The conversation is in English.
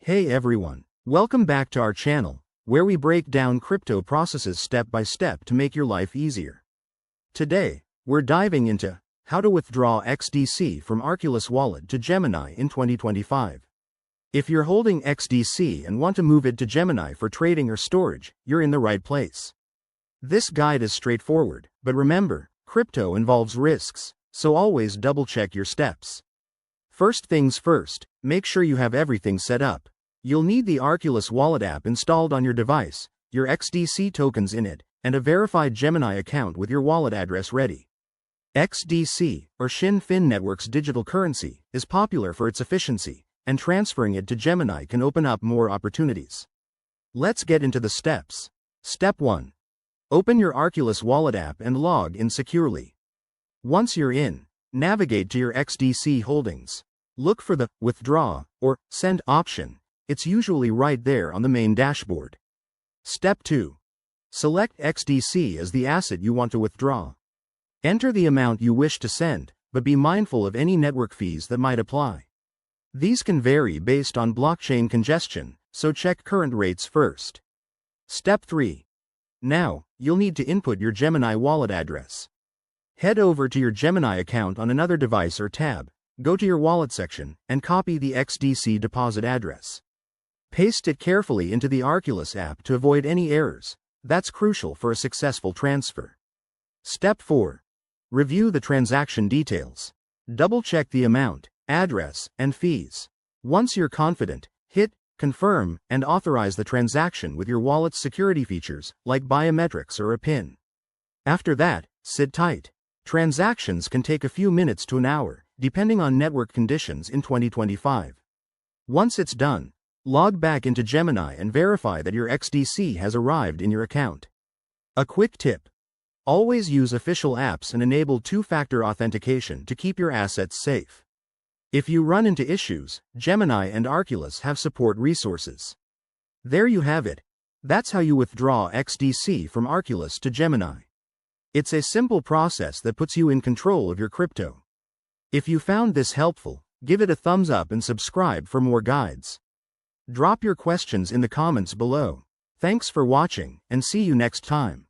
Hey everyone, welcome back to our channel, where we break down crypto processes step by step to make your life easier. Today, we're diving into how to withdraw XDC from Arculus Wallet to Gemini in 2025. If you're holding XDC and want to move it to Gemini for trading or storage, you're in the right place. This guide is straightforward, but remember, crypto involves risks, so always double-check your steps. First things first, make sure you have everything set up. You'll need the Arculus Wallet app installed on your device, your XDC tokens in it, and a verified Gemini account with your wallet address ready. XDC, or Shin-Fin Network's digital currency, is popular for its efficiency, and transferring it to Gemini can open up more opportunities. Let's get into the steps. Step 1. Open your Arculus Wallet app and log in securely. Once you're in, navigate to your XDC holdings. Look for the Withdraw or Send option. It's usually right there on the main dashboard. Step 2. Select XDC as the asset you want to withdraw. Enter the amount you wish to send, but be mindful of any network fees that might apply. These can vary based on blockchain congestion, so check current rates first. Step 3. Now, you'll need to input your Gemini wallet address. Head over to your Gemini account on another device or tab, go to your wallet section, and copy the XDC deposit address. Paste it carefully into the Arculus app to avoid any errors. That's crucial for a successful transfer. Step 4. Review the transaction details. Double-check the amount, address, and fees. Once you're confident, hit Confirm and authorize the transaction with your wallet's security features, like biometrics or a PIN. After that, sit tight. Transactions can take a few minutes to an hour, depending on network conditions in 2025. Once it's done, log back into Gemini and verify that your XDC has arrived in your account. A quick tip. Always use official apps and enable two-factor authentication to keep your assets safe. If you run into issues, Gemini and Arculus have support resources. There you have it. That's how you withdraw XDC from Arculus to Gemini. It's a simple process that puts you in control of your crypto. If you found this helpful, give it a thumbs up and subscribe for more guides. Drop your questions in the comments below. Thanks for watching, and see you next time.